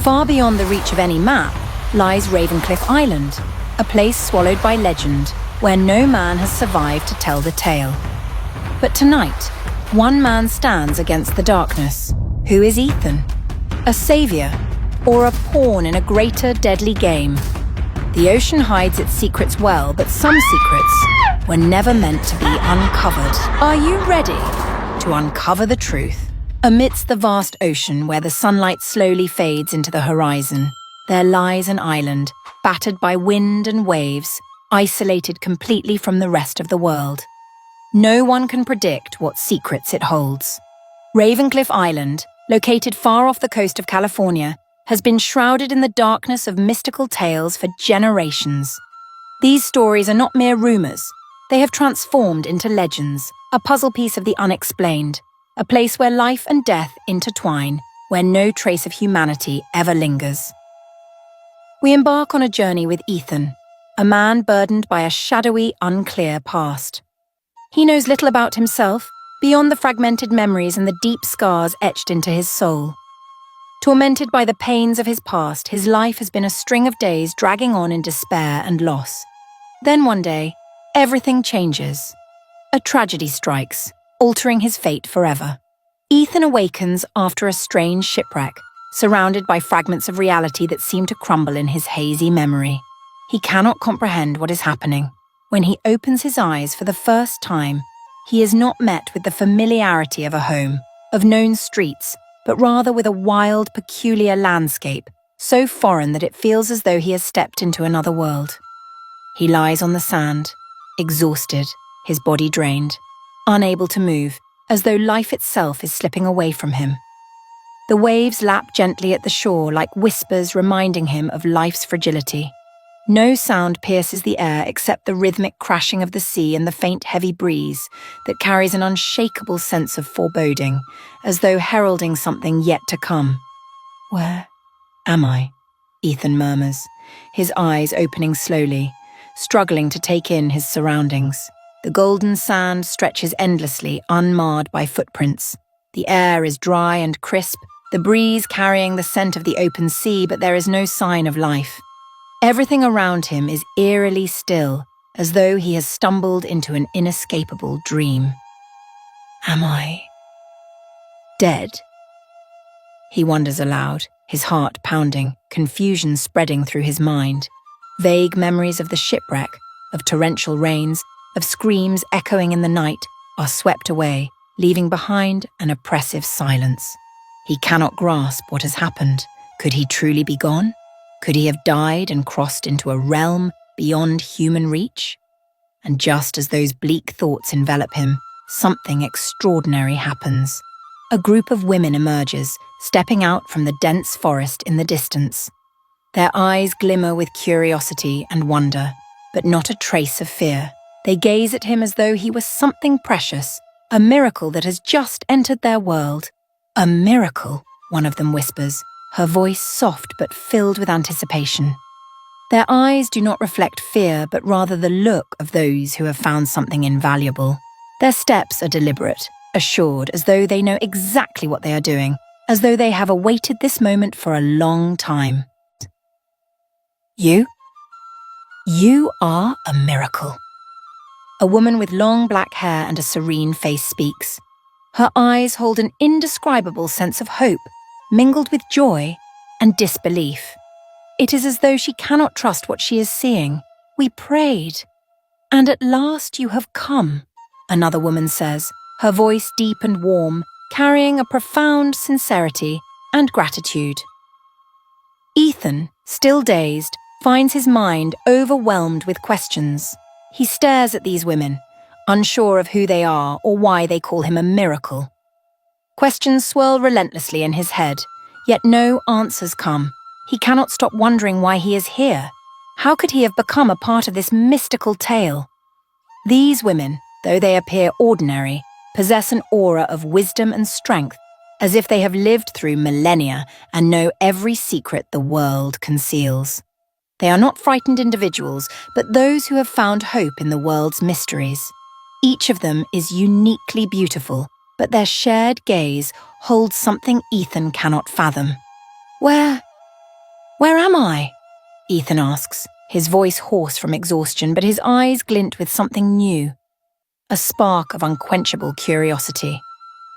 Far beyond the reach of any map lies Ravencliff Island, a place swallowed by legend where no man has survived to tell the tale. But tonight, one man stands against the darkness. Who is Ethan? A savior or a pawn in a greater deadly game? The ocean hides its secrets well, but some secrets were never meant to be uncovered. Are you ready to uncover the truth? Amidst the vast ocean where the sunlight slowly fades into the horizon, there lies an island, battered by wind and waves, isolated completely from the rest of the world. No one can predict what secrets it holds. Ravencliff Island, located far off the coast of California, has been shrouded in the darkness of mystical tales for generations. These stories are not mere rumors. They have transformed into legends, a puzzle piece of the unexplained, a place where life and death intertwine, where no trace of humanity ever lingers. We embark on a journey with Ethan, a man burdened by a shadowy, unclear past. He knows little about himself, beyond the fragmented memories and the deep scars etched into his soul. Tormented by the pains of his past, his life has been a string of days dragging on in despair and loss. Then one day, everything changes. A tragedy strikes, altering his fate forever. Ethan awakens after a strange shipwreck, surrounded by fragments of reality that seem to crumble in his hazy memory. He cannot comprehend what is happening. When he opens his eyes for the first time, he is not met with the familiarity of a home, of known streets, but rather with a wild, peculiar landscape, so foreign that it feels as though he has stepped into another world. He lies on the sand, exhausted, his body drained, unable to move, as though life itself is slipping away from him. The waves lap gently at the shore like whispers reminding him of life's fragility. No sound pierces the air except the rhythmic crashing of the sea and the faint heavy breeze that carries an unshakable sense of foreboding, as though heralding something yet to come. "Where am I?" Ethan murmurs, his eyes opening slowly, struggling to take in his surroundings. The golden sand stretches endlessly, unmarred by footprints. The air is dry and crisp, the breeze carrying the scent of the open sea, but there is no sign of life. Everything around him is eerily still, as though he has stumbled into an inescapable dream. Am I dead? He wonders aloud, his heart pounding, confusion spreading through his mind. Vague memories of the shipwreck, of torrential rains, of screams echoing in the night are swept away, leaving behind an oppressive silence. He cannot grasp what has happened. Could he truly be gone? Could he have died and crossed into a realm beyond human reach? And just as those bleak thoughts envelop him, something extraordinary happens. A group of women emerges, stepping out from the dense forest in the distance. Their eyes glimmer with curiosity and wonder, but not a trace of fear. They gaze at him as though he was something precious, a miracle that has just entered their world. A miracle, one of them whispers, her voice soft but filled with anticipation. Their eyes do not reflect fear, but rather the look of those who have found something invaluable. Their steps are deliberate, assured, as though they know exactly what they are doing, as though they have awaited this moment for a long time. You are a miracle. A woman with long black hair and a serene face speaks. Her eyes hold an indescribable sense of hope, mingled with joy and disbelief. It is as though she cannot trust what she is seeing. We prayed. And at last you have come, another woman says, her voice deep and warm, carrying a profound sincerity and gratitude. Ethan, still dazed, finds his mind overwhelmed with questions. He stares at these women, unsure of who they are or why they call him a miracle. Questions swirl relentlessly in his head, yet no answers come. He cannot stop wondering why he is here. How could he have become a part of this mystical tale? These women, though they appear ordinary, possess an aura of wisdom and strength, as if they have lived through millennia and know every secret the world conceals. They are not frightened individuals, but those who have found hope in the world's mysteries. Each of them is uniquely beautiful, but their shared gaze holds something Ethan cannot fathom. Where "Where am I?" Ethan asks, his voice hoarse from exhaustion, but his eyes glint with something new. A spark of unquenchable curiosity.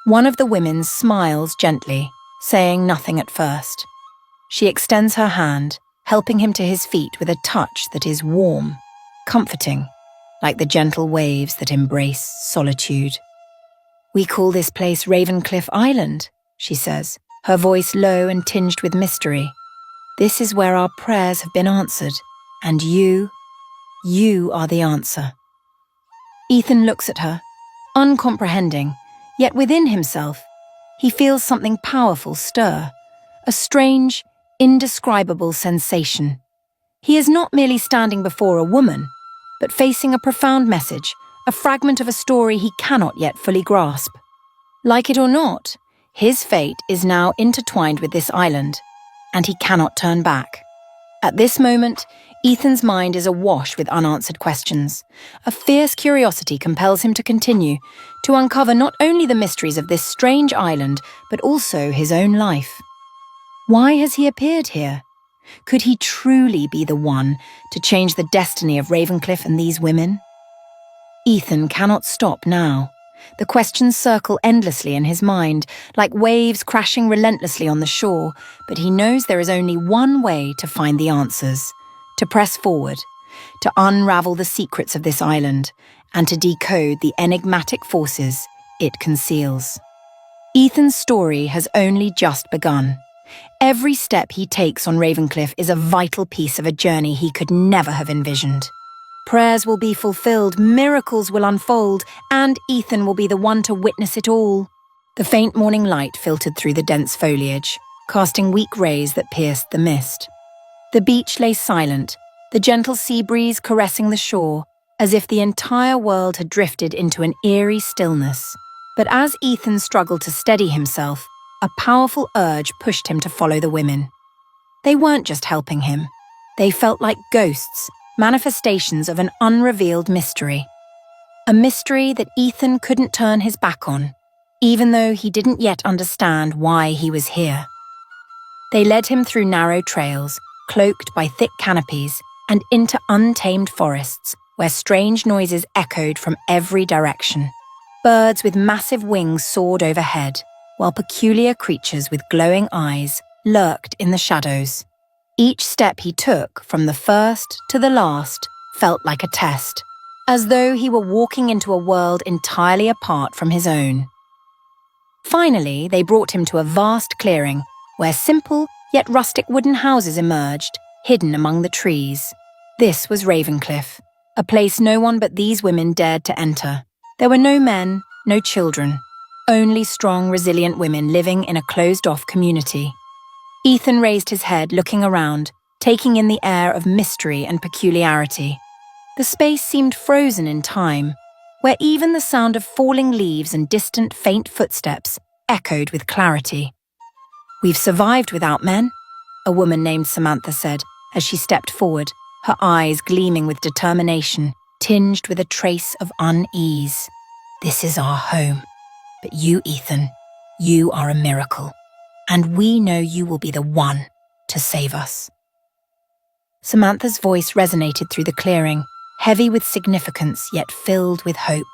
One of the women smiles gently, saying nothing at first. She extends her hand, helping him to his feet with a touch that is warm, comforting, like the gentle waves that embrace solitude. "We call this place Ravencliff Island," she says, her voice low and tinged with mystery. "This is where our prayers have been answered, and you are the answer." Ethan looks at her, uncomprehending, yet within himself, he feels something powerful stir, a strange, indescribable sensation. He is not merely standing before a woman, but facing a profound message, a fragment of a story he cannot yet fully grasp. Like it or not, his fate is now intertwined with this island, and he cannot turn back. At this moment, Ethan's mind is awash with unanswered questions. A fierce curiosity compels him to continue, to uncover not only the mysteries of this strange island, but also his own life. Why has he appeared here? Could he truly be the one to change the destiny of Ravencliff and these women? Ethan cannot stop now. The questions circle endlessly in his mind, like waves crashing relentlessly on the shore, but he knows there is only one way to find the answers, to press forward, to unravel the secrets of this island, and to decode the enigmatic forces it conceals. Ethan's story has only just begun. Every step he takes on Ravencliff is a vital piece of a journey he could never have envisioned. Prayers will be fulfilled, miracles will unfold, and Ethan will be the one to witness it all. The faint morning light filtered through the dense foliage, casting weak rays that pierced the mist. The beach lay silent, the gentle sea breeze caressing the shore, as if the entire world had drifted into an eerie stillness. But as Ethan struggled to steady himself, a powerful urge pushed him to follow the women. They weren't just helping him. They felt like ghosts, manifestations of an unrevealed mystery. A mystery that Ethan couldn't turn his back on, even though he didn't yet understand why he was here. They led him through narrow trails, cloaked by thick canopies, and into untamed forests, where strange noises echoed from every direction. Birds with massive wings soared overhead, while peculiar creatures with glowing eyes lurked in the shadows. Each step he took, from the first to the last, felt like a test, as though he were walking into a world entirely apart from his own. Finally, they brought him to a vast clearing, where simple yet rustic wooden houses emerged, hidden among the trees. This was Ravencliff, a place no one but these women dared to enter. There were no men, no children, only strong, resilient women living in a closed-off community. Ethan raised his head, looking around, taking in the air of mystery and peculiarity. The space seemed frozen in time, where even the sound of falling leaves and distant, faint footsteps echoed with clarity. "We've survived without men," a woman named Samantha said as she stepped forward, her eyes gleaming with determination, tinged with a trace of unease. "This is our home. But you, Ethan, you are a miracle. And we know you will be the one to save us." Samantha's voice resonated through the clearing, heavy with significance yet filled with hope.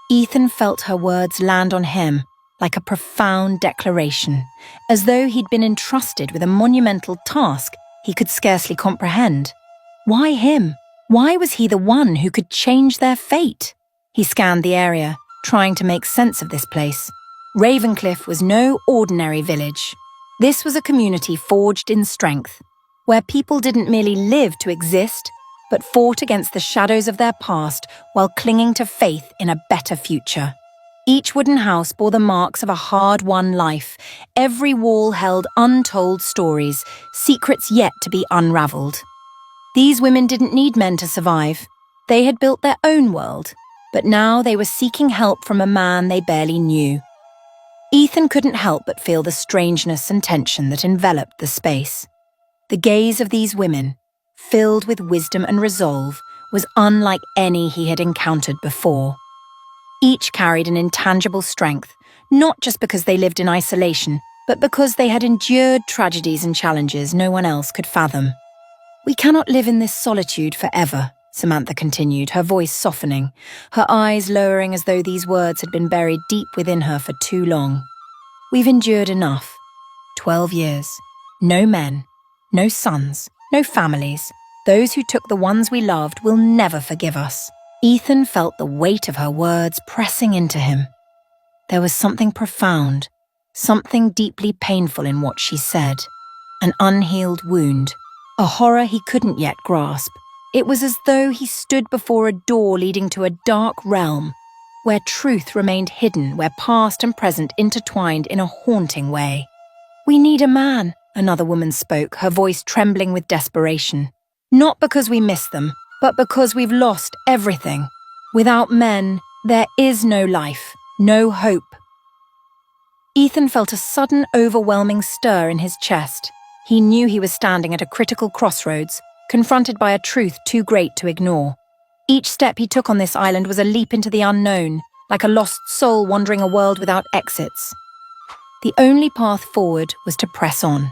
Ethan felt her words land on him like a profound declaration, as though he'd been entrusted with a monumental task he could scarcely comprehend. Why him? Why was he the one who could change their fate? He scanned the area, trying to make sense of this place. Ravencliff was no ordinary village. This was a community forged in strength, where people didn't merely live to exist, but fought against the shadows of their past while clinging to faith in a better future. Each wooden house bore the marks of a hard-won life. Every wall held untold stories, secrets yet to be unraveled. These women didn't need men to survive. They had built their own world, but now they were seeking help from a man they barely knew. Ethan couldn't help but feel the strangeness and tension that enveloped the space. The gaze of these women, filled with wisdom and resolve, was unlike any he had encountered before. Each carried an intangible strength, not just because they lived in isolation, but because they had endured tragedies and challenges no one else could fathom. "We cannot live in this solitude forever," Samantha continued, her voice softening, her eyes lowering as though these words had been buried deep within her for too long. "We've endured enough. 12 years. No men, no sons, no families. Those who took the ones we loved will never forgive us." Ethan felt the weight of her words pressing into him. There was something profound, something deeply painful in what she said. An unhealed wound, a horror he couldn't yet grasp. It was as though he stood before a door leading to a dark realm, where truth remained hidden, where past and present intertwined in a haunting way. "We need a man," another woman spoke, her voice trembling with desperation. "Not because we miss them, but because we've lost everything. Without men, there is no life, no hope." Ethan felt a sudden, overwhelming stir in his chest. He knew he was standing at a critical crossroads, confronted by a truth too great to ignore. Each step he took on this island was a leap into the unknown, like a lost soul wandering a world without exits. The only path forward was to press on.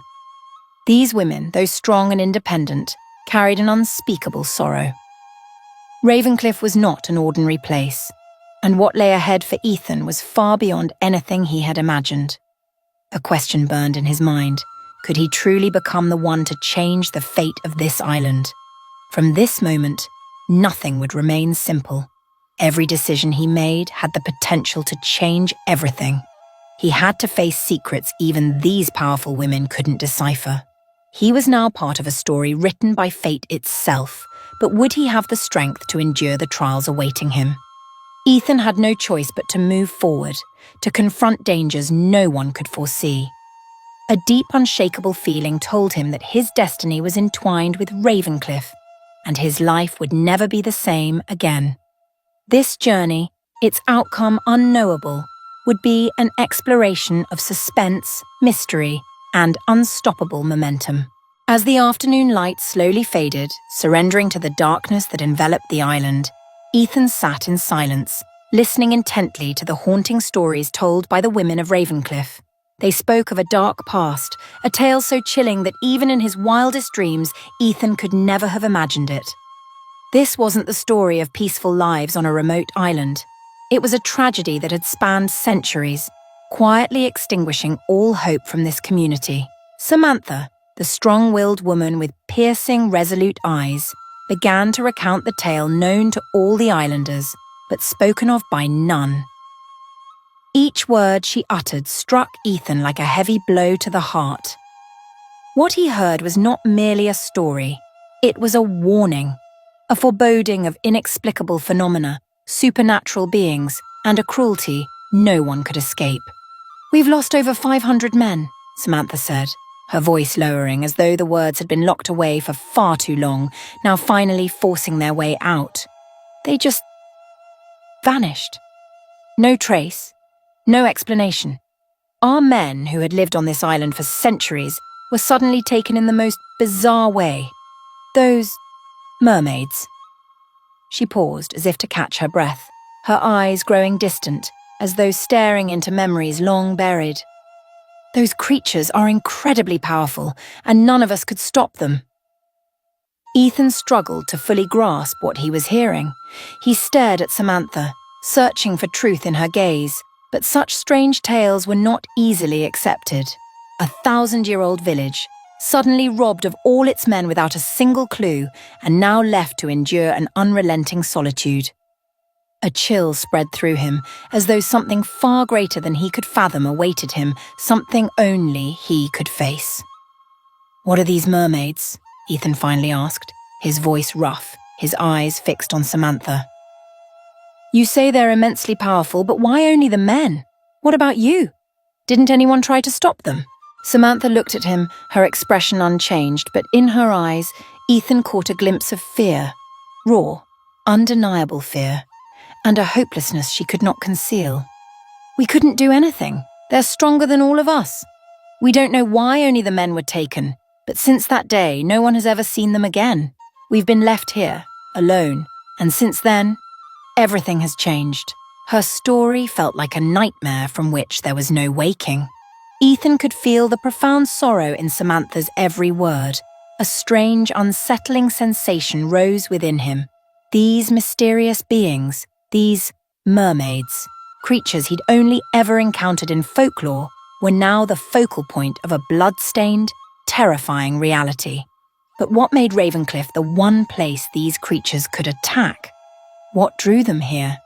These women, though strong and independent, carried an unspeakable sorrow. Ravencliff was not an ordinary place, and what lay ahead for Ethan was far beyond anything he had imagined. A question burned in his mind. Could he truly become the one to change the fate of this island? From this moment, nothing would remain simple. Every decision he made had the potential to change everything. He had to face secrets even these powerful women couldn't decipher. He was now part of a story written by fate itself, but would he have the strength to endure the trials awaiting him? Ethan had no choice but to move forward, to confront dangers no one could foresee. A deep, unshakable feeling told him that his destiny was entwined with Ravencliff, and his life would never be the same again. This journey, its outcome unknowable, would be an exploration of suspense, mystery, and unstoppable momentum. As the afternoon light slowly faded, surrendering to the darkness that enveloped the island, Ethan sat in silence, listening intently to the haunting stories told by the women of Ravencliff. They spoke of a dark past, a tale so chilling that even in his wildest dreams, Ethan could never have imagined it. This wasn't the story of peaceful lives on a remote island. It was a tragedy that had spanned centuries, quietly extinguishing all hope from this community. Samantha, the strong-willed woman with piercing, resolute eyes, began to recount the tale known to all the islanders, but spoken of by none. Each word she uttered struck Ethan like a heavy blow to the heart. What he heard was not merely a story, it was a warning, a foreboding of inexplicable phenomena, supernatural beings, and a cruelty no one could escape. "We've lost over 500 men," Samantha said, her voice lowering as though the words had been locked away for far too long, now finally forcing their way out. They just vanished. No trace, no explanation. Our men, who had lived on this island for centuries, were suddenly taken in the most bizarre way. Those mermaids. She paused as if to catch her breath, her eyes growing distant, as though staring into memories long buried. "Those creatures are incredibly powerful, and none of us could stop them." Ethan struggled to fully grasp what he was hearing. He stared at Samantha, searching for truth in her gaze, but such strange tales were not easily accepted. A 1,000-year-old village, suddenly robbed of all its men without a single clue, and now left to endure an unrelenting solitude. A chill spread through him, as though something far greater than he could fathom awaited him, something only he could face. "What are these mermaids?" Ethan finally asked, his voice rough, his eyes fixed on Samantha. "You say they're immensely powerful, but why only the men? What about you? Didn't anyone try to stop them?" Samantha looked at him, her expression unchanged, but in her eyes, Ethan caught a glimpse of fear, raw, undeniable fear, and a hopelessness she could not conceal. "We couldn't do anything. They're stronger than all of us. We don't know why only the men were taken, but since that day, no one has ever seen them again. We've been left here, alone, and since then, everything has changed." Her story felt like a nightmare from which there was no waking. Ethan could feel the profound sorrow in Samantha's every word. A strange, unsettling sensation rose within him. These mysterious beings, these mermaids, creatures he'd only ever encountered in folklore, were now the focal point of a blood-stained, terrifying reality. But what made Ravencliff the one place these creatures could attack? What drew them here?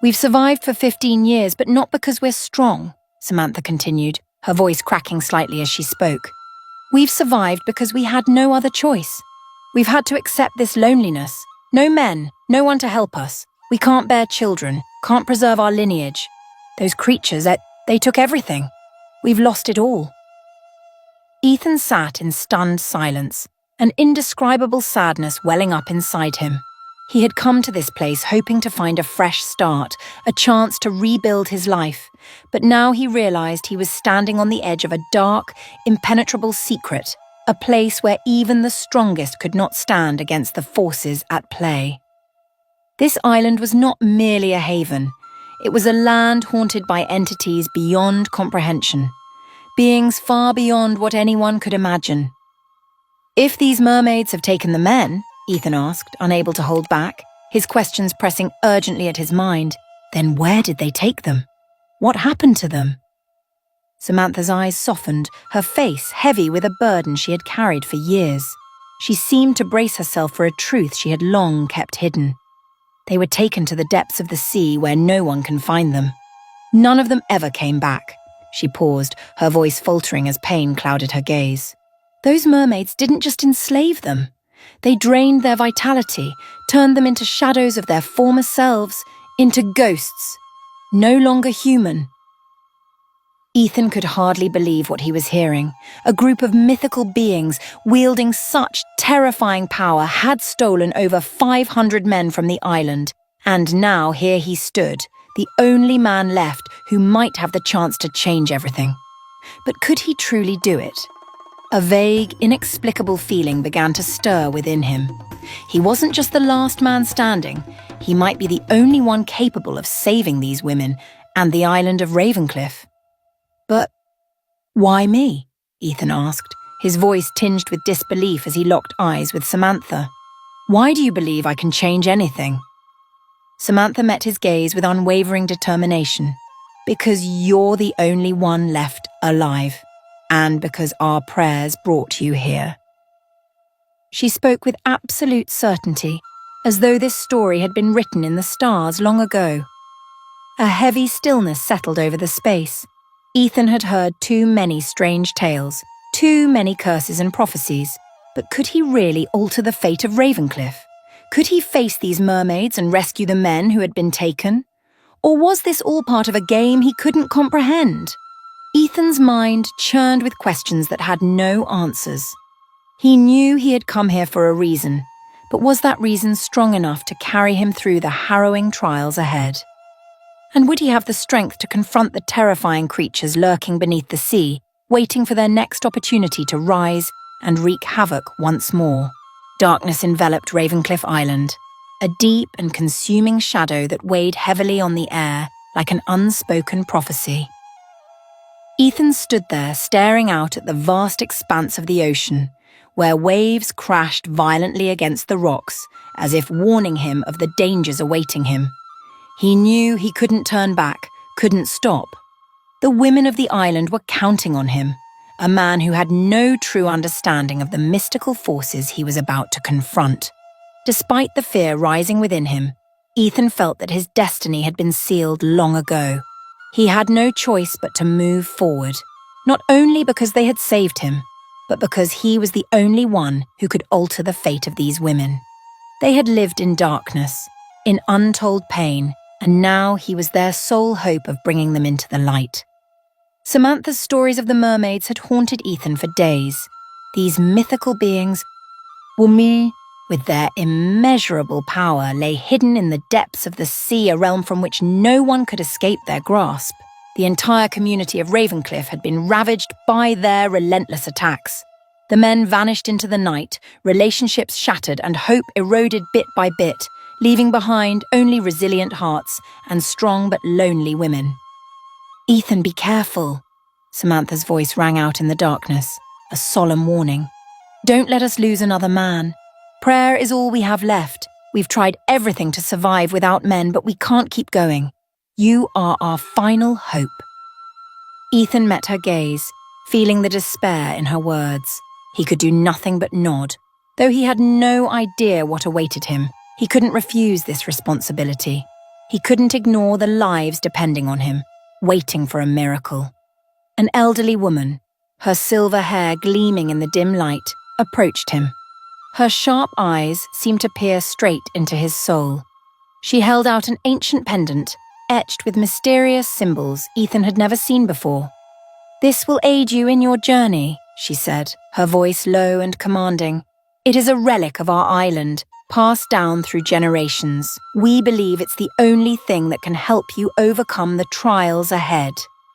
"We've survived for 15 years, but not because we're strong," Samantha continued, her voice cracking slightly as she spoke. "We've survived because we had no other choice. We've had to accept this loneliness. No men, no one to help us. We can't bear children, can't preserve our lineage. Those creatures, they took everything. We've lost it all." Ethan sat in stunned silence, an indescribable sadness welling up inside him. He had come to this place hoping to find a fresh start, a chance to rebuild his life, but now he realized he was standing on the edge of a dark, impenetrable secret, a place where even the strongest could not stand against the forces at play. This island was not merely a haven. It was a land haunted by entities beyond comprehension, beings far beyond what anyone could imagine. "If these mermaids have taken the men," Ethan asked, unable to hold back, his questions pressing urgently at his mind, "then where did they take them? What happened to them?" Samantha's eyes softened, her face heavy with a burden she had carried for years. She seemed to brace herself for a truth she had long kept hidden. They were taken to the depths of the sea where no one can find them. None of them ever came back. She paused, her voice faltering as pain clouded her gaze. Those mermaids didn't just enslave them. They drained their vitality, turned them into shadows of their former selves, into ghosts, no longer human. Ethan could hardly believe what he was hearing. A group of mythical beings wielding such terrifying power had stolen over 500 men from the island, and now here he stood, the only man left who might have the chance to change everything. But could he truly do it? A vague, inexplicable feeling began to stir within him. He wasn't just the last man standing. He might be the only one capable of saving these women and the island of Ravencliff. But why me? Ethan asked, his voice tinged with disbelief as he locked eyes with Samantha. Why do you believe I can change anything? Samantha met his gaze with unwavering determination. Because you're the only one left alive. And because our prayers brought you here. She spoke with absolute certainty, as though this story had been written in the stars long ago. A heavy stillness settled over the space. Ethan had heard too many strange tales, too many curses and prophecies. But could he really alter the fate of Ravencliff? Could he face these mermaids and rescue the men who had been taken? Or was this all part of a game he couldn't comprehend? Ethan's mind churned with questions that had no answers. He knew he had come here for a reason, but was that reason strong enough to carry him through the harrowing trials ahead? And would he have the strength to confront the terrifying creatures lurking beneath the sea, waiting for their next opportunity to rise and wreak havoc once more? Darkness enveloped Ravencliff Island, a deep and consuming shadow that weighed heavily on the air like an unspoken prophecy. Ethan stood there staring out at the vast expanse of the ocean, where waves crashed violently against the rocks, as if warning him of the dangers awaiting him. He knew he couldn't turn back, couldn't stop. The women of the island were counting on him, a man who had no true understanding of the mystical forces he was about to confront. Despite the fear rising within him, Ethan felt that his destiny had been sealed long ago. He had no choice but to move forward, not only because they had saved him, but because he was the only one who could alter the fate of these women. They had lived in darkness, in untold pain, and now he was their sole hope of bringing them into the light. Samantha's stories of the mermaids had haunted Ethan for days. These mythical beings, women, with their immeasurable power, lay hidden in the depths of the sea, a realm from which no one could escape their grasp. The entire community of Ravencliff had been ravaged by their relentless attacks. The men vanished into the night, relationships shattered and hope eroded bit by bit, leaving behind only resilient hearts and strong but lonely women. "Ethan, be careful," Samantha's voice rang out in the darkness, a solemn warning. "Don't let us lose another man. Prayer is all we have left. We've tried everything to survive without men, but we can't keep going. You are our final hope." Ethan met her gaze, feeling the despair in her words. He could do nothing but nod. Though he had no idea what awaited him, he couldn't refuse this responsibility. He couldn't ignore the lives depending on him, waiting for a miracle. An elderly woman, her silver hair gleaming in the dim light, approached him. Her sharp eyes seemed to peer straight into his soul. She held out an ancient pendant, etched with mysterious symbols Ethan had never seen before. "This will aid you in your journey," she said, her voice low and commanding. "It is a relic of our island, passed down through generations. We believe it's the only thing that can help you overcome the trials ahead."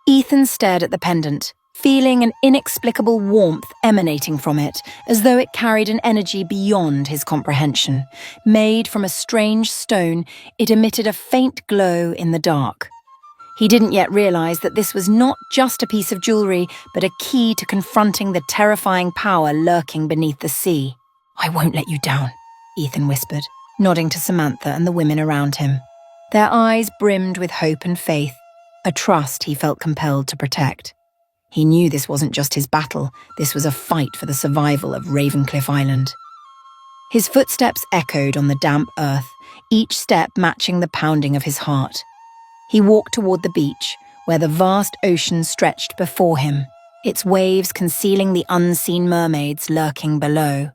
Ethan stared at the pendant, feeling an inexplicable warmth emanating from it, as though it carried an energy beyond his comprehension. Made from a strange stone, it emitted a faint glow in the dark. He didn't yet realize that this was not just a piece of jewelry, but a key to confronting the terrifying power lurking beneath the sea. "I won't let you down," Ethan whispered, nodding to Samantha and the women around him. Their eyes brimmed with hope and faith, a trust he felt compelled to protect. He knew this wasn't just his battle, this was a fight for the survival of Ravencliff Island. His footsteps echoed on the damp earth, each step matching the pounding of his heart. He walked toward the beach, where the vast ocean stretched before him, its waves concealing the unseen mermaids lurking below.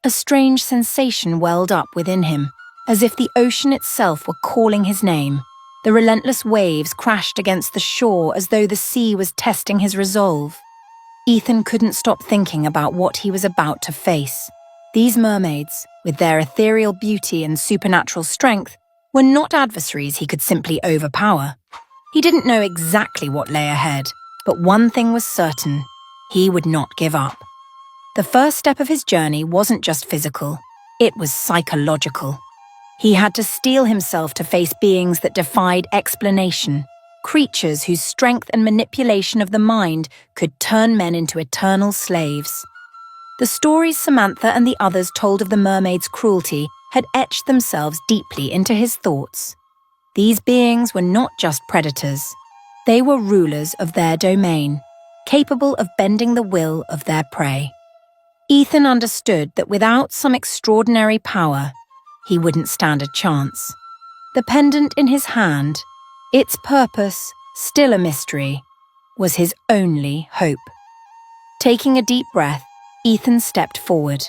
A strange sensation welled up within him, as if the ocean itself were calling his name. The relentless waves crashed against the shore as though the sea was testing his resolve. Ethan couldn't stop thinking about what he was about to face. These mermaids, with their ethereal beauty and supernatural strength, were not adversaries he could simply overpower. He didn't know exactly what lay ahead, but one thing was certain: he would not give up. The first step of his journey wasn't just physical, it was psychological. He had to steel himself to face beings that defied explanation, creatures whose strength and manipulation of the mind could turn men into eternal slaves. The stories Samantha and the others told of the mermaids' cruelty had etched themselves deeply into his thoughts. These beings were not just predators. They were rulers of their domain, capable of bending the will of their prey. Ethan understood that without some extraordinary power, he wouldn't stand a chance. The pendant in his hand, its purpose still a mystery, was his only hope. Taking a deep breath, Ethan stepped forward.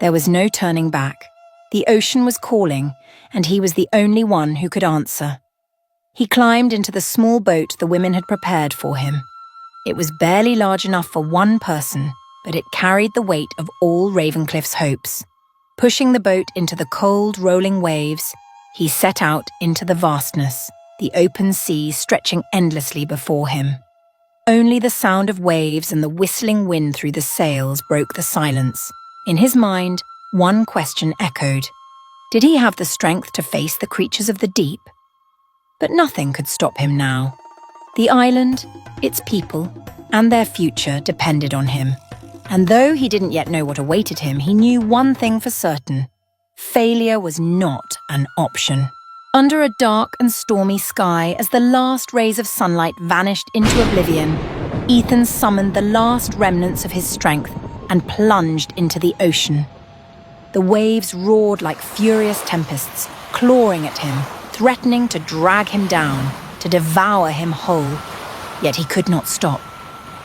There was no turning back. The ocean was calling, and he was the only one who could answer. He climbed into the small boat the women had prepared for him. It was barely large enough for one person, but it carried the weight of all Ravencliff's hopes. Pushing the boat into the cold, rolling waves, he set out into the vastness, the open sea stretching endlessly before him. Only the sound of waves and the whistling wind through the sails broke the silence. In his mind, one question echoed. Did he have the strength to face the creatures of the deep? But nothing could stop him now. The island, its people, and their future depended on him. And though he didn't yet know what awaited him, he knew one thing for certain. Failure was not an option. Under a dark and stormy sky, as the last rays of sunlight vanished into oblivion, Ethan summoned the last remnants of his strength and plunged into the ocean. The waves roared like furious tempests, clawing at him, threatening to drag him down, to devour him whole. Yet he could not stop.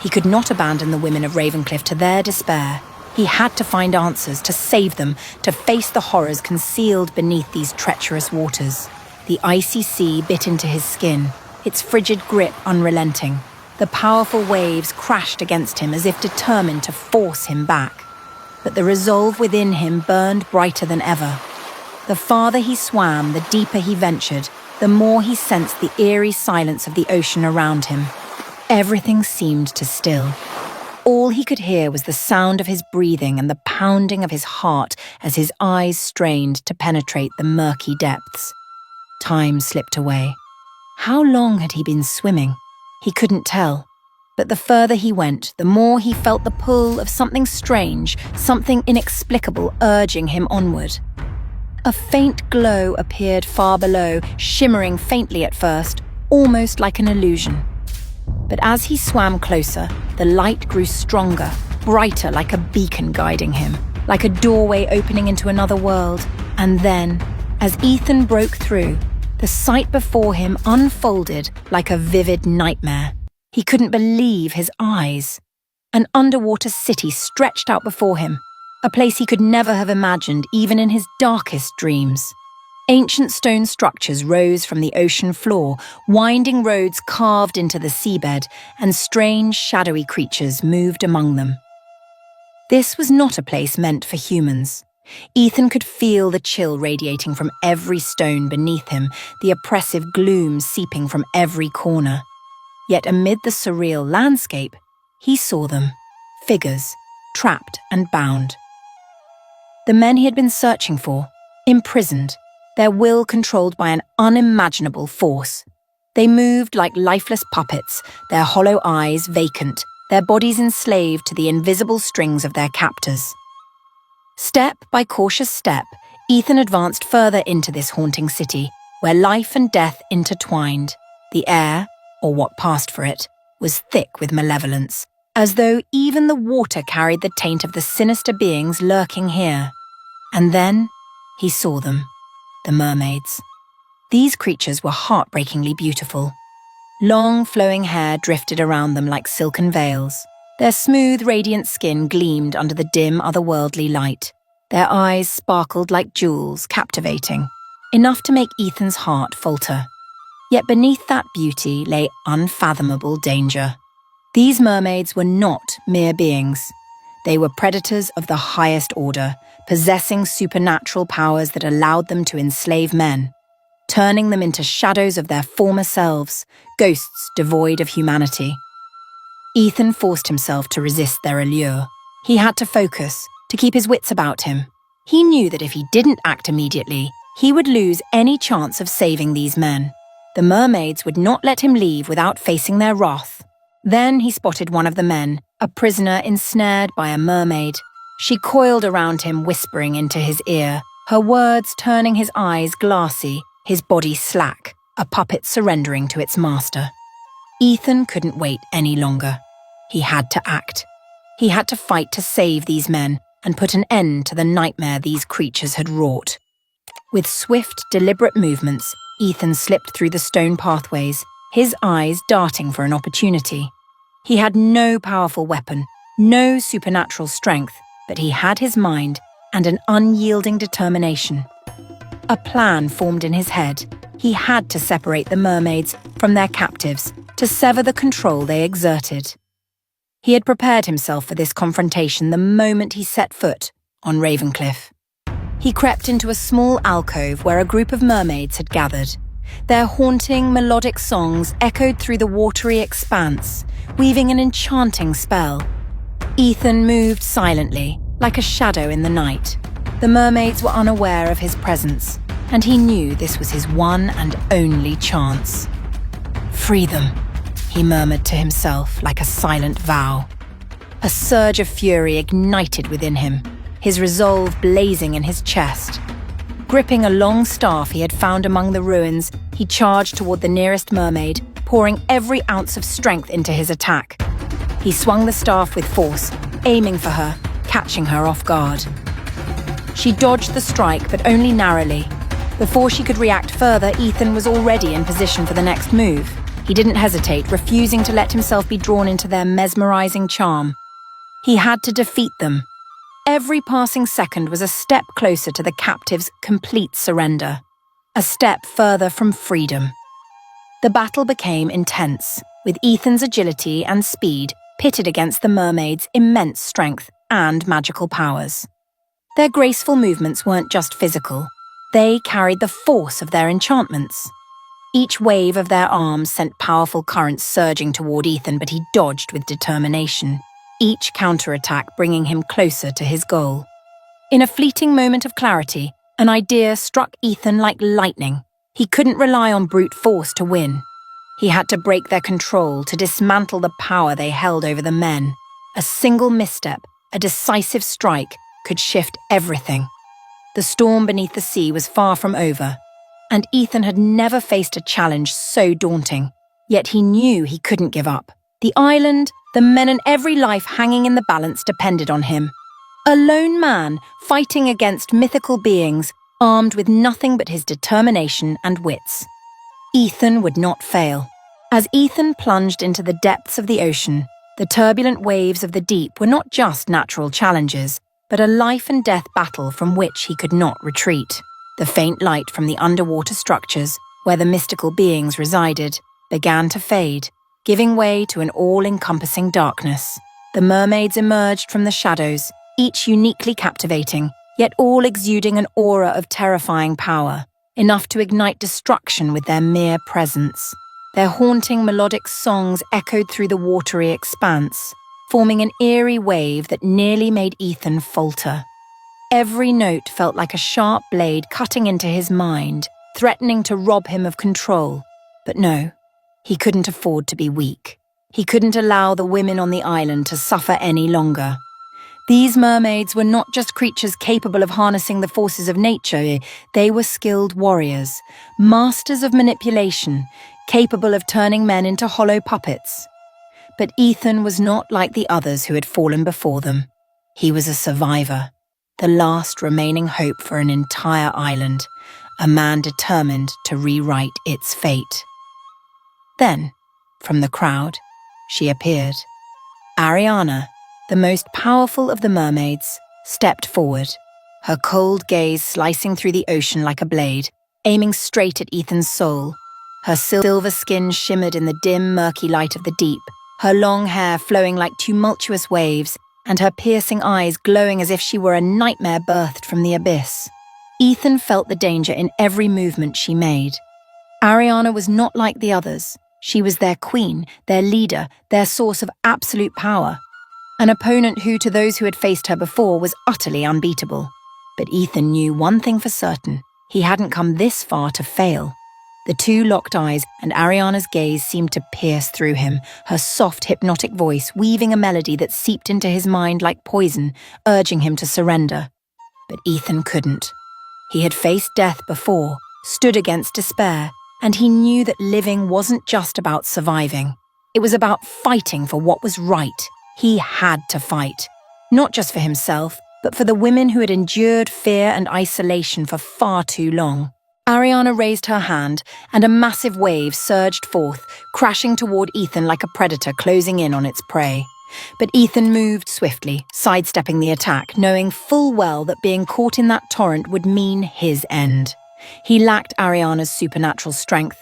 He could not abandon the women of Ravencliff to their despair. He had to find answers, to save them, to face the horrors concealed beneath these treacherous waters. The icy sea bit into his skin, its frigid grip unrelenting. The powerful waves crashed against him as if determined to force him back. But the resolve within him burned brighter than ever. The farther he swam, the deeper he ventured, the more he sensed the eerie silence of the ocean around him. Everything seemed to still. All he could hear was the sound of his breathing and the pounding of his heart as his eyes strained to penetrate the murky depths. Time slipped away. How long had he been swimming? He couldn't tell. But the further he went, the more he felt the pull of something strange, something inexplicable urging him onward. A faint glow appeared far below, shimmering faintly at first, almost like an illusion. But as he swam closer, the light grew stronger, brighter, like a beacon guiding him, like a doorway opening into another world. And then, as Ethan broke through, the sight before him unfolded like a vivid nightmare. He couldn't believe his eyes. An underwater city stretched out before him, a place he could never have imagined even in his darkest dreams. Ancient stone structures rose from the ocean floor, winding roads carved into the seabed, and strange, shadowy creatures moved among them. This was not a place meant for humans. Ethan could feel the chill radiating from every stone beneath him, the oppressive gloom seeping from every corner. Yet amid the surreal landscape, he saw them, figures, trapped and bound. The men he had been searching for, imprisoned, their will controlled by an unimaginable force. They moved like lifeless puppets, their hollow eyes vacant, their bodies enslaved to the invisible strings of their captors. Step by cautious step, Ethan advanced further into this haunting city, where life and death intertwined. The air, or what passed for it, was thick with malevolence, as though even the water carried the taint of the sinister beings lurking here. And then he saw them, the mermaids. These creatures were heartbreakingly beautiful. Long, flowing hair drifted around them like silken veils. Their smooth, radiant skin gleamed under the dim, otherworldly light. Their eyes sparkled like jewels, captivating, enough to make Ethan's heart falter. Yet beneath that beauty lay unfathomable danger. These mermaids were not mere beings. They were predators of the highest order, possessing supernatural powers that allowed them to enslave men, turning them into shadows of their former selves, ghosts devoid of humanity. Ethan forced himself to resist their allure. He had to focus, to keep his wits about him. He knew that if he didn't act immediately, he would lose any chance of saving these men. The mermaids would not let him leave without facing their wrath. Then he spotted one of the men, a prisoner ensnared by a mermaid. She coiled around him, whispering into his ear, her words turning his eyes glassy, his body slack, a puppet surrendering to its master. Ethan couldn't wait any longer. He had to act. He had to fight to save these men and put an end to the nightmare these creatures had wrought. With swift, deliberate movements, Ethan slipped through the stone pathways, his eyes darting for an opportunity. He had no powerful weapon, no supernatural strength, but he had his mind and an unyielding determination. A plan formed in his head. He had to separate the mermaids from their captives, to sever the control they exerted. He had prepared himself for this confrontation the moment he set foot on Ravencliff. He crept into a small alcove where a group of mermaids had gathered. Their haunting, melodic songs echoed through the watery expanse, weaving an enchanting spell. Ethan moved silently, like a shadow in the night. The mermaids were unaware of his presence, and he knew this was his one and only chance. "Free them," he murmured to himself like a silent vow. A surge of fury ignited within him, his resolve blazing in his chest. Gripping a long staff he had found among the ruins, he charged toward the nearest mermaid, pouring every ounce of strength into his attack. He swung the staff with force, aiming for her, catching her off guard. She dodged the strike, but only narrowly. Before she could react further, Ethan was already in position for the next move. He didn't hesitate, refusing to let himself be drawn into their mesmerizing charm. He had to defeat them. Every passing second was a step closer to the captive's complete surrender, a step further from freedom. The battle became intense, with Ethan's agility and speed pitted against the mermaid's immense strength and magical powers. Their graceful movements weren't just physical. They carried the force of their enchantments. Each wave of their arms sent powerful currents surging toward Ethan, but he dodged with determination, each counterattack bringing him closer to his goal. In a fleeting moment of clarity, an idea struck Ethan like lightning. He couldn't rely on brute force to win. He had to break their control, to dismantle the power they held over the men. A single misstep, a decisive strike, could shift everything. The storm beneath the sea was far from over, and Ethan had never faced a challenge so daunting. Yet he knew he couldn't give up. The island, the men and every life hanging in the balance depended on him. A lone man fighting against mythical beings, armed with nothing but his determination and wits. Ethan would not fail. As Ethan plunged into the depths of the ocean, the turbulent waves of the deep were not just natural challenges, but a life and death battle from which he could not retreat. The faint light from the underwater structures, where the mystical beings resided, began to fade, giving way to an all-encompassing darkness. The mermaids emerged from the shadows, each uniquely captivating, yet all exuding an aura of terrifying power, enough to ignite destruction with their mere presence. Their haunting melodic songs echoed through the watery expanse, forming an eerie wave that nearly made Ethan falter. Every note felt like a sharp blade cutting into his mind, threatening to rob him of control. But no, he couldn't afford to be weak. He couldn't allow the women on the island to suffer any longer. These mermaids were not just creatures capable of harnessing the forces of nature, they were skilled warriors, masters of manipulation, capable of turning men into hollow puppets. But Ethan was not like the others who had fallen before them. He was a survivor, the last remaining hope for an entire island, a man determined to rewrite its fate. Then, from the crowd, she appeared. Ariana, the most powerful of the mermaids, stepped forward, her cold gaze slicing through the ocean like a blade, aiming straight at Ethan's soul. Her silver skin shimmered in the dim, murky light of the deep, her long hair flowing like tumultuous waves, and her piercing eyes glowing as if she were a nightmare birthed from the abyss. Ethan felt the danger in every movement she made. Ariana was not like the others. She was their queen, their leader, their source of absolute power. An opponent who, to those who had faced her before, was utterly unbeatable. But Ethan knew one thing for certain. He hadn't come this far to fail. The two locked eyes, and Ariana's gaze seemed to pierce through him, her soft, hypnotic voice weaving a melody that seeped into his mind like poison, urging him to surrender. But Ethan couldn't. He had faced death before, stood against despair, and he knew that living wasn't just about surviving. It was about fighting for what was right. He had to fight, not just for himself, but for the women who had endured fear and isolation for far too long. Ariana raised her hand, and a massive wave surged forth, crashing toward Ethan like a predator closing in on its prey. But Ethan moved swiftly, sidestepping the attack, knowing full well that being caught in that torrent would mean his end. He lacked Ariana's supernatural strength,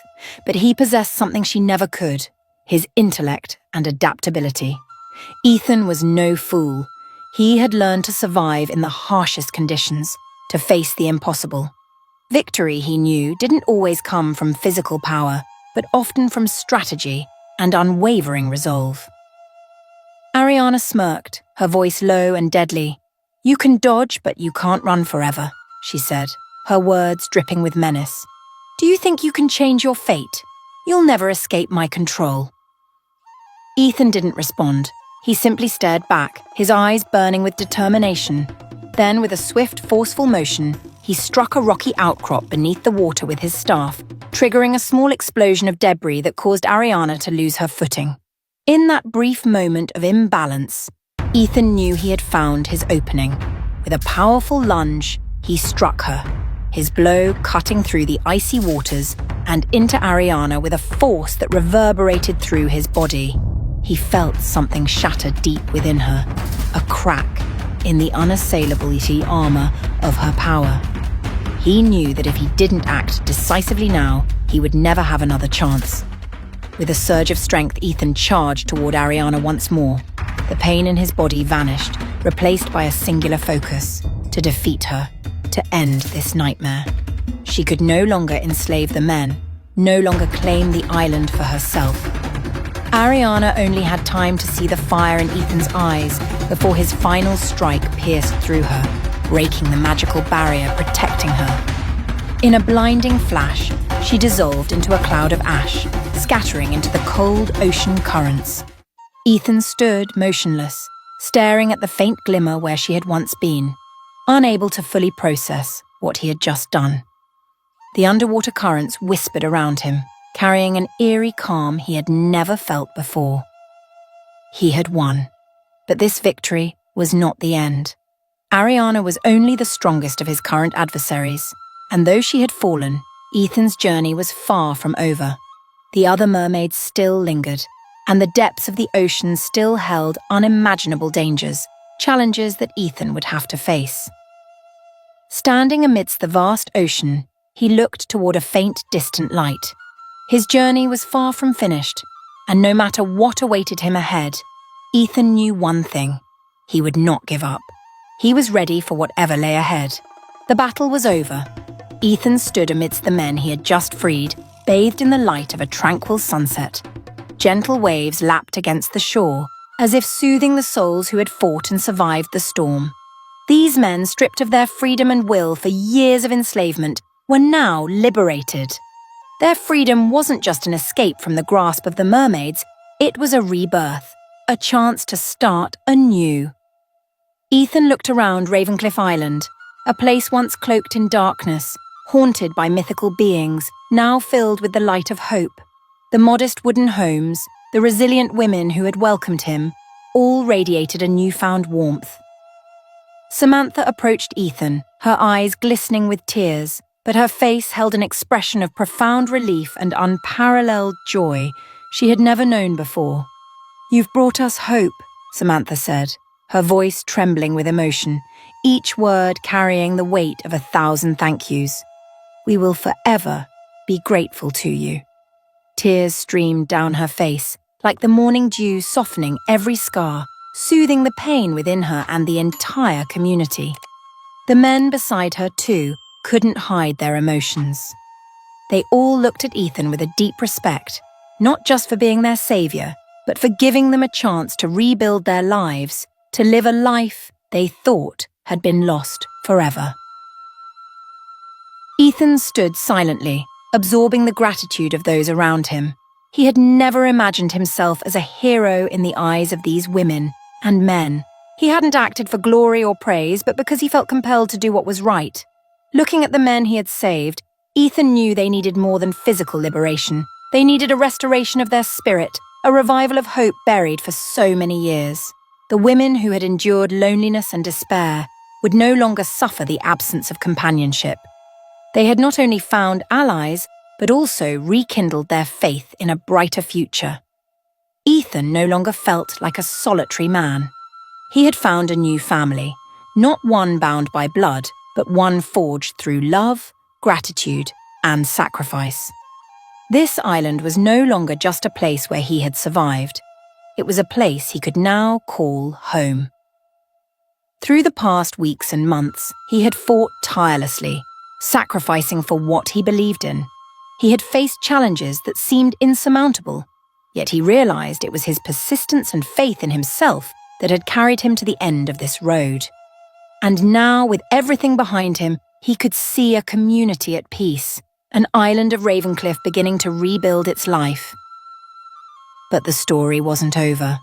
but he possessed something she never could, his intellect and adaptability. Ethan was no fool. He had learned to survive in the harshest conditions, to face the impossible. Victory, he knew, didn't always come from physical power, but often from strategy and unwavering resolve. Ariana smirked, her voice low and deadly. "You can dodge, but you can't run forever," she said, her words dripping with menace. "Do you think you can change your fate? You'll never escape my control." Ethan didn't respond. He simply stared back, his eyes burning with determination. Then, with a swift, forceful motion, he struck a rocky outcrop beneath the water with his staff, triggering a small explosion of debris that caused Ariana to lose her footing. In that brief moment of imbalance, Ethan knew he had found his opening. With a powerful lunge, he struck her, his blow cutting through the icy waters and into Ariana with a force that reverberated through his body. He felt something shatter deep within her, a crack in the unassailable armor of her power. He knew that if he didn't act decisively now, he would never have another chance. With a surge of strength, Ethan charged toward Ariana once more. The pain in his body vanished, replaced by a singular focus: to defeat her, to end this nightmare. She could no longer enslave the men, no longer claim the island for herself. Ariana only had time to see the fire in Ethan's eyes before his final strike pierced through her, breaking the magical barrier protecting her. In a blinding flash, she dissolved into a cloud of ash, scattering into the cold ocean currents. Ethan stood motionless, staring at the faint glimmer where she had once been, unable to fully process what he had just done. The underwater currents whispered around him, carrying an eerie calm he had never felt before. He had won, but this victory was not the end. Ariana was only the strongest of his current adversaries, and though she had fallen, Ethan's journey was far from over. The other mermaids still lingered, and the depths of the ocean still held unimaginable dangers, challenges that Ethan would have to face. Standing amidst the vast ocean, he looked toward a faint, distant light. His journey was far from finished, and no matter what awaited him ahead, Ethan knew one thing: he would not give up. He was ready for whatever lay ahead. The battle was over. Ethan stood amidst the men he had just freed, bathed in the light of a tranquil sunset. Gentle waves lapped against the shore, as if soothing the souls who had fought and survived the storm. These men, stripped of their freedom and will for years of enslavement, were now liberated. Their freedom wasn't just an escape from the grasp of the mermaids, it was a rebirth, a chance to start anew. Ethan looked around Ravencliff Island, a place once cloaked in darkness, haunted by mythical beings, now filled with the light of hope. The modest wooden homes, the resilient women who had welcomed him, all radiated a newfound warmth. Samantha approached Ethan, her eyes glistening with tears, but her face held an expression of profound relief and unparalleled joy she had never known before. "You've brought us hope," Samantha said, her voice trembling with emotion, each word carrying the weight of 1,000 thank yous. "We will forever be grateful to you." Tears streamed down her face, like the morning dew softening every scar, soothing the pain within her and the entire community. The men beside her, too, couldn't hide their emotions. They all looked at Ethan with a deep respect, not just for being their savior, but for giving them a chance to rebuild their lives, to live a life they thought had been lost forever. Ethan stood silently, absorbing the gratitude of those around him. He had never imagined himself as a hero in the eyes of these women and men. He hadn't acted for glory or praise, but because he felt compelled to do what was right. Looking at the men he had saved, Ethan knew they needed more than physical liberation. They needed a restoration of their spirit, a revival of hope buried for so many years. The women who had endured loneliness and despair would no longer suffer the absence of companionship. They had not only found allies, but also rekindled their faith in a brighter future. Ethan no longer felt like a solitary man. He had found a new family, not one bound by blood, but one forged through love, gratitude, and sacrifice. This island was no longer just a place where he had survived. It was a place he could now call home. Through the past weeks and months, he had fought tirelessly, sacrificing for what he believed in. He had faced challenges that seemed insurmountable, yet he realized it was his persistence and faith in himself that had carried him to the end of this road. And now, with everything behind him, he could see a community at peace, an island of Ravencliff beginning to rebuild its life. But the story wasn't over.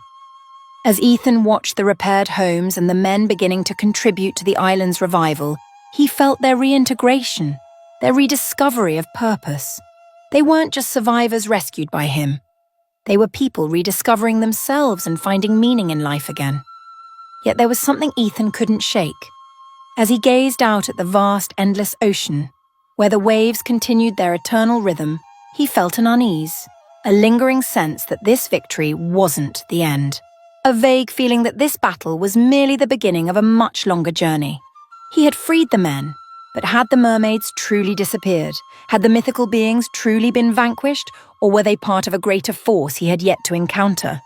As Ethan watched the repaired homes and the men beginning to contribute to the island's revival, he felt their reintegration, their rediscovery of purpose. They weren't just survivors rescued by him. They were people rediscovering themselves and finding meaning in life again. Yet there was something Ethan couldn't shake. As he gazed out at the vast, endless ocean, where the waves continued their eternal rhythm, he felt an unease, a lingering sense that this victory wasn't the end. A vague feeling that this battle was merely the beginning of a much longer journey. He had freed the men, but had the mermaids truly disappeared? Had the mythical beings truly been vanquished, or were they part of a greater force he had yet to encounter?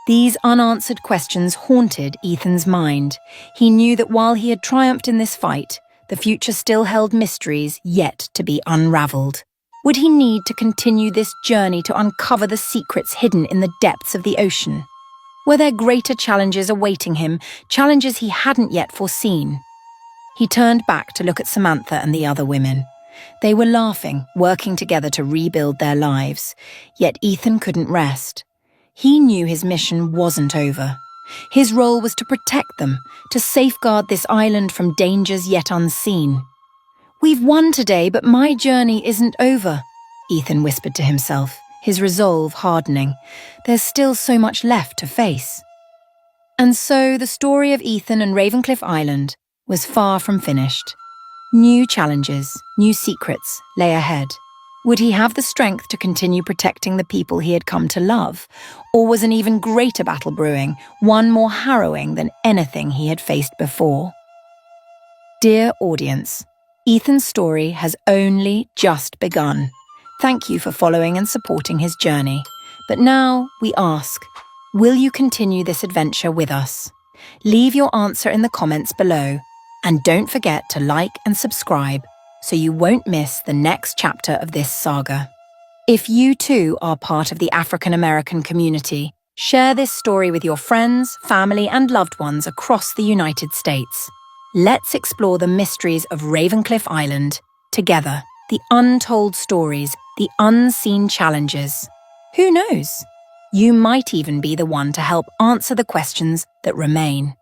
These unanswered questions haunted Ethan's mind. He knew that while he had triumphed in this fight, the future still held mysteries yet to be unraveled. Would he need to continue this journey to uncover the secrets hidden in the depths of the ocean? Were there greater challenges awaiting him, challenges he hadn't yet foreseen? He turned back to look at Samantha and the other women. They were laughing, working together to rebuild their lives. Yet Ethan couldn't rest. He knew his mission wasn't over. His role was to protect them, to safeguard this island from dangers yet unseen. "We've won today, but my journey isn't over," Ethan whispered to himself, his resolve hardening. There's still so much left to face. And so the story of Ethan and Ravencliff Island was far from finished. New challenges, new secrets lay ahead. Would he have the strength to continue protecting the people he had come to love? Or was an even greater battle brewing, one more harrowing than anything he had faced before? Dear audience, Ethan's story has only just begun. Thank you for following and supporting his journey. But now we ask, will you continue this adventure with us? Leave your answer in the comments below. And don't forget to like and subscribe so you won't miss the next chapter of this saga. If you too are part of the African American community, share this story with your friends, family, and loved ones across the United States. Let's explore the mysteries of Ravencliff Island together, the untold stories, the unseen challenges. Who knows? You might even be the one to help answer the questions that remain.